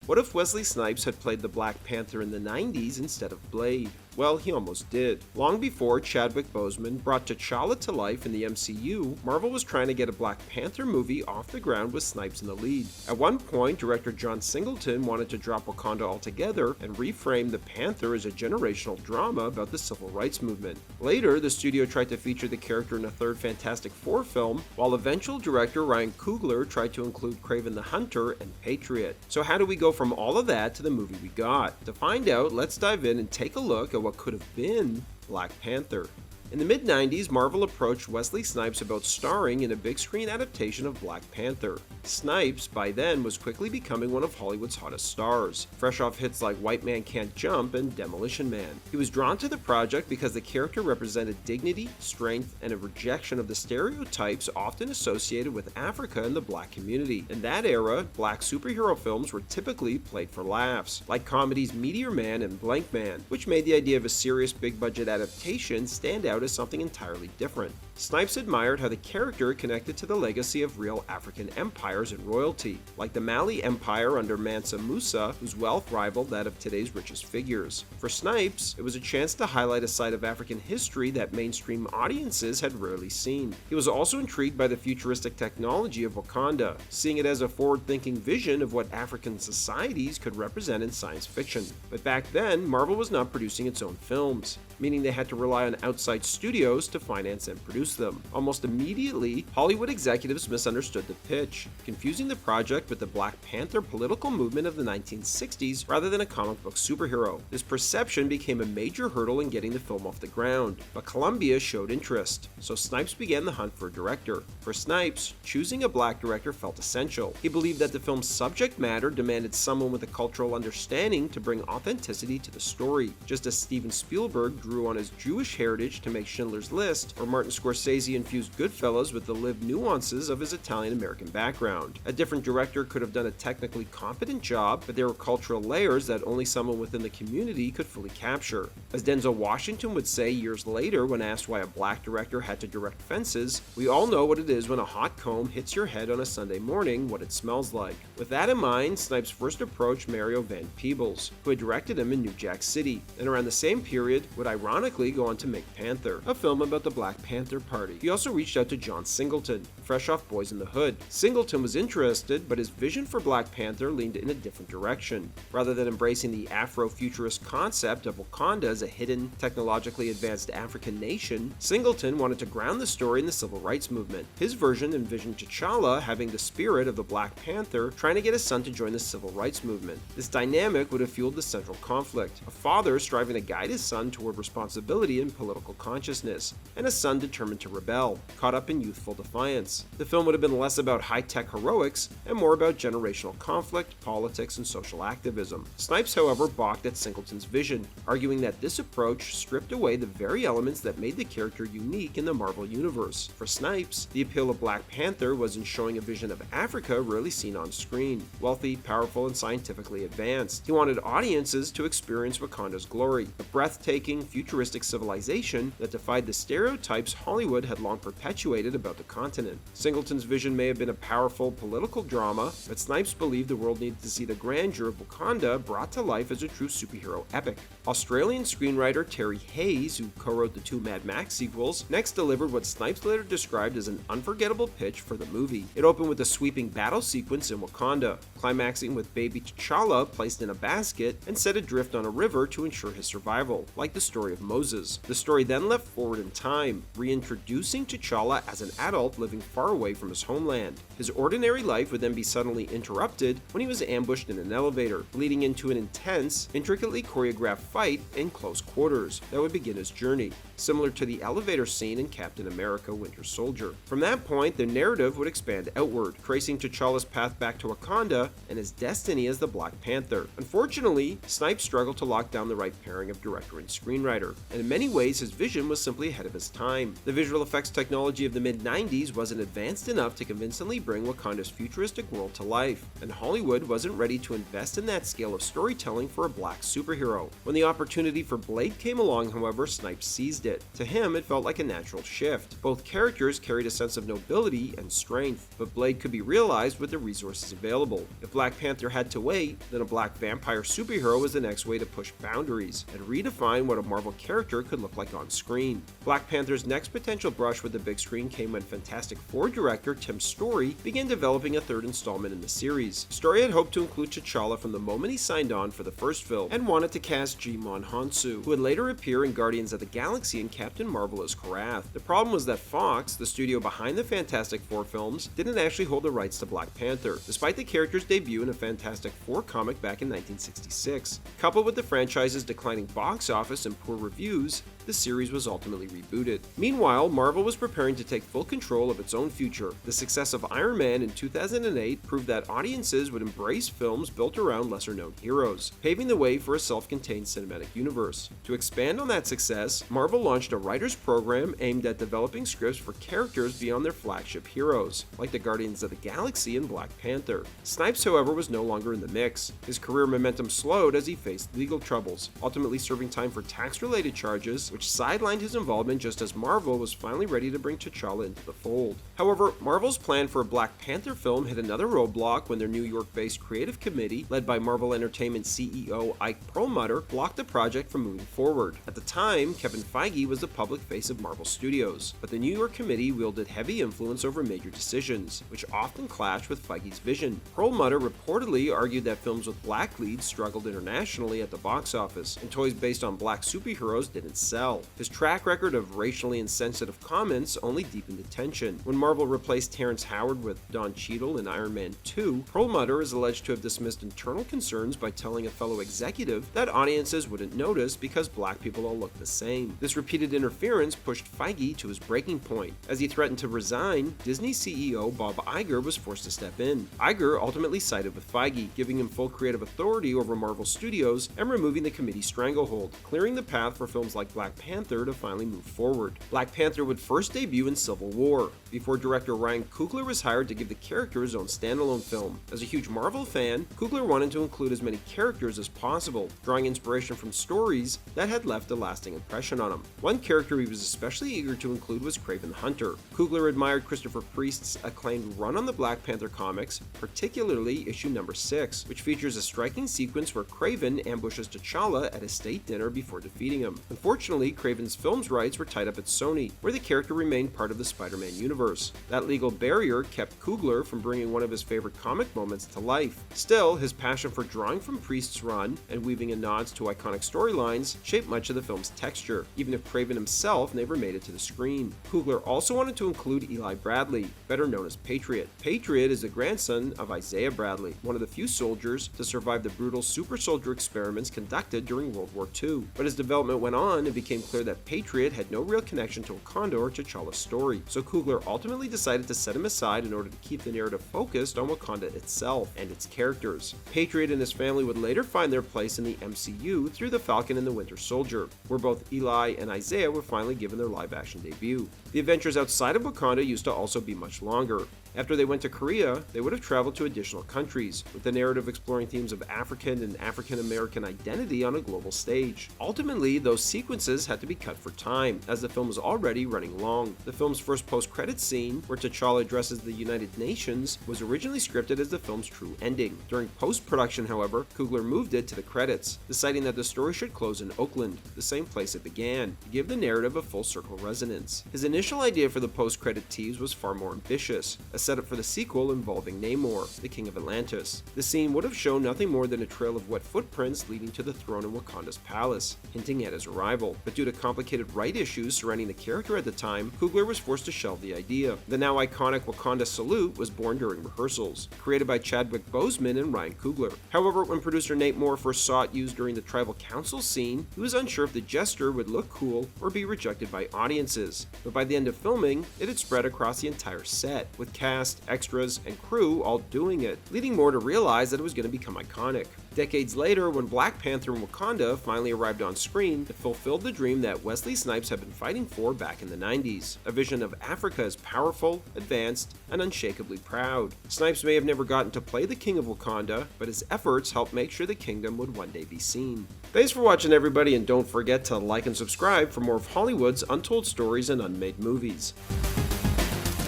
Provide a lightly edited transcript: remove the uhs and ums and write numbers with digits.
What if Wesley Snipes had played the Black Panther in the 90s instead of Blade? Well, he almost did. Long before Chadwick Boseman brought T'Challa to life in the MCU, Marvel was trying to get a Black Panther movie off the ground with Snipes in the lead. At one point, director John Singleton wanted to drop Wakanda altogether and reframe the Panther as a generational drama about the civil rights movement. Later, the studio tried to feature the character in a third Fantastic Four film, while eventual director Ryan Coogler tried to include Kraven the Hunter and Patriot. So how do we go from all of that to the movie we got? To find out, let's dive in and take a look at what could have been Black Panther. In the mid-90s, Marvel approached Wesley Snipes about starring in a big-screen adaptation of Black Panther. Snipes, by then, was quickly becoming one of Hollywood's hottest stars, fresh off hits like White Man Can't Jump and Demolition Man. He was drawn to the project because the character represented dignity, strength, and a rejection of the stereotypes often associated with Africa and the black community. In that era, black superhero films were typically played for laughs, like comedies Meteor Man and Blank Man, which made the idea of a serious big-budget adaptation stand out as something entirely different. Snipes admired how the character connected to the legacy of real African empires and royalty, like the Mali Empire under Mansa Musa, whose wealth rivaled that of today's richest figures. For Snipes, it was a chance to highlight a side of African history that mainstream audiences had rarely seen. He was also intrigued by the futuristic technology of Wakanda, seeing it as a forward-thinking vision of what African societies could represent in science fiction. But back then, Marvel was not producing its own films, meaning they had to rely on outside studios to finance and produce them. Almost immediately, Hollywood executives misunderstood the pitch, confusing the project with the Black Panther political movement of the 1960s rather than a comic book superhero. This perception became a major hurdle in getting the film off the ground, but Columbia showed interest, so Snipes began the hunt for a director. For Snipes, choosing a black director felt essential. He believed that the film's subject matter demanded someone with a cultural understanding to bring authenticity to the story, just as Steven Spielberg drew on his Jewish heritage to make Schindler's List, or Martin Scorsese infused Goodfellas with the lived nuances of his Italian-American background. A different director could have done a technically competent job, but there were cultural layers that only someone within the community could fully capture. As Denzel Washington would say years later when asked why a black director had to direct Fences, "We all know what it is when a hot comb hits your head on a Sunday morning, what it smells like." With that in mind, Snipes first approached Mario Van Peebles, who had directed him in New Jack City, and around the same period would ironically go on to make Panther, a film about the Black Panther Party. He also reached out to John Singleton, fresh off Boys in the Hood. Singleton was interested, but his vision for Black Panther leaned in a different direction. Rather than embracing the Afro-futurist concept of Wakanda as a hidden, technologically advanced African nation, Singleton wanted to ground the story in the civil rights movement. His version envisioned T'Challa having the spirit of the Black Panther, trying to get his son to join the civil rights movement. This dynamic would have fueled the central conflict, a father striving to guide his son toward responsibility and political consciousness, and a son determined to rebel, caught up in youthful defiance. The film would have been less about high-tech heroics and more about generational conflict, politics, and social activism. Snipes, however, balked at Singleton's vision, arguing that this approach stripped away the very elements that made the character unique in the Marvel Universe. For Snipes, the appeal of Black Panther was in showing a vision of Africa rarely seen on screen, wealthy, powerful, and scientifically advanced. He wanted audiences to experience Wakanda's glory, a breathtaking, futuristic civilization that defied the stereotypes Hollywood had long perpetuated about the continent. Singleton's vision may have been a powerful political drama, but Snipes believed the world needed to see the grandeur of Wakanda brought to life as a true superhero epic. Australian screenwriter Terry Hayes, who co-wrote the two Mad Max sequels, next delivered what Snipes later described as an unforgettable pitch for the movie. It opened with a sweeping battle sequence in Wakanda, climaxing with baby T'Challa placed in a basket and set adrift on a river to ensure his survival, like the story of Moses. The story then left forward in time, reintroducing T'Challa as an adult living far away from his homeland. His ordinary life would then be suddenly interrupted when he was ambushed in an elevator, leading into an intense, intricately choreographed fight in close quarters that would begin his journey, similar to the elevator scene in Captain America: Winter Soldier. From that point, the narrative would expand outward, tracing T'Challa's path back to Wakanda and his destiny as the Black Panther. Unfortunately, Snipes struggled to lock down the right pairing of director and screenwriter, and in many ways his vision was simply ahead of his time. The visual effects technology of the mid-90s wasn't wasn't advanced enough to convincingly bring Wakanda's futuristic world to life, and Hollywood wasn't ready to invest in that scale of storytelling for a black superhero. When the opportunity for Blade came along, however, Snipes seized it. To him, it felt like a natural shift. Both characters carried a sense of nobility and strength, but Blade could be realized with the resources available. If Black Panther had to wait, then a black vampire superhero was the next way to push boundaries and redefine what a Marvel character could look like on screen. Black Panther's next potential brush with the big screen came when Fantastic Four director Tim Story began developing a third installment in the series. Story had hoped to include T'Challa from the moment he signed on for the first film, and wanted to cast Jimon Hounsou, who would later appear in Guardians of the Galaxy and Captain Marvel as Korath. The problem was that Fox, the studio behind the Fantastic Four films, didn't actually hold the rights to Black Panther, despite the character's debut in a Fantastic Four comic back in 1966. Coupled with the franchise's declining box office and poor reviews, the series was ultimately rebooted. Meanwhile, Marvel was preparing to take full control of its own future. The success of Iron Man in 2008 proved that audiences would embrace films built around lesser-known heroes, paving the way for a self-contained cinematic universe. To expand on that success, Marvel launched a writers' program aimed at developing scripts for characters beyond their flagship heroes, like the Guardians of the Galaxy and Black Panther. Snipes, however, was no longer in the mix. His career momentum slowed as he faced legal troubles, ultimately serving time for tax-related charges, which sidelined his involvement just as Marvel was finally ready to bring T'Challa into the fold. However, Marvel's plan for a Black Panther film hit another roadblock when their New York-based creative committee, led by Marvel Entertainment CEO Ike Perlmutter, blocked the project from moving forward. At the time, Kevin Feige was the public face of Marvel Studios, but the New York committee wielded heavy influence over major decisions, which often clashed with Feige's vision. Perlmutter reportedly argued that films with black leads struggled internationally at the box office, and toys based on black superheroes didn't sell. His track record of racially insensitive comments only deepened the tension. When Marvel replaced Terrence Howard with Don Cheadle in Iron Man 2, Perlmutter is alleged to have dismissed internal concerns by telling a fellow executive that audiences wouldn't notice because black people all look the same. This repeated interference pushed Feige to his breaking point. As he threatened to resign, Disney CEO Bob Iger was forced to step in. Iger ultimately sided with Feige, giving him full creative authority over Marvel Studios and removing the committee's stranglehold, clearing the path for films like Black Panther to finally move forward. Black Panther would first debut in Civil War, before director Ryan Coogler was hired to give the character his own standalone film. As a huge Marvel fan, Coogler wanted to include as many characters as possible, drawing inspiration from stories that had left a lasting impression on him. One character he was especially eager to include was Kraven the Hunter. Coogler admired Christopher Priest's acclaimed run on the Black Panther comics, particularly issue number 6, which features a striking sequence where Kraven ambushes T'Challa at a state dinner before defeating him. Unfortunately, Kraven's film's rights were tied up at Sony, where the character remained part of the Spider-Man universe. That legal barrier kept Coogler from bringing one of his favorite comic moments to life. Still, his passion for drawing from Priest's run and weaving in nods to iconic storylines shaped much of the film's texture, even if Kraven himself never made it to the screen. Coogler also wanted to include Eli Bradley, better known as Patriot. Patriot is the grandson of Isaiah Bradley, one of the few soldiers to survive the brutal super soldier experiments conducted during World War II. But as development went on, it became clear that Patriot had no real connection to Wakanda or T'Challa's story, so Coogler ultimately decided to set him aside in order to keep the narrative focused on Wakanda itself and its characters. Patriot and his family would later find their place in the MCU through The Falcon and the Winter Soldier, where both Eli and Isaiah were finally given their live-action debut. The adventures outside of Wakanda used to also be much longer. After they went to Korea, they would have traveled to additional countries, with the narrative exploring themes of African and African-American identity on a global stage. Ultimately, those sequences had to be cut for time, as the film was already running long. The film's first post-credits scene, where T'Challa addresses the United Nations, was originally scripted as the film's true ending. During post-production, however, Coogler moved it to the credits, deciding that the story should close in Oakland, the same place it began, to give the narrative a full-circle resonance. His initial idea for the post-credit tease was far more ambitious, a setup for the sequel involving Namor, the King of Atlantis. The scene would have shown nothing more than a trail of wet footprints leading to the throne in Wakanda's palace, hinting at his arrival. But due to complicated right issues surrounding the character at the time, Coogler was forced to shelve the idea. The now iconic Wakanda Salute was born during rehearsals, created by Chadwick Boseman and Ryan Coogler. However, when producer Nate Moore first saw it used during the tribal council scene, he was unsure if the gesture would look cool or be rejected by audiences. But by the end of filming, it had spread across the entire set, with cast, extras, and crew all doing it, leading more to realize that it was going to become iconic. Decades later, when Black Panther in Wakanda finally arrived on screen, it fulfilled the dream that Wesley Snipes had been fighting for back in the 90s, a vision of Africa as powerful, advanced, and unshakably proud. Snipes may have never gotten to play the King of Wakanda, but his efforts helped make sure the kingdom would one day be seen. Thanks for watching, everybody, and don't forget to like and subscribe for more of Hollywood's untold stories and unmade movies.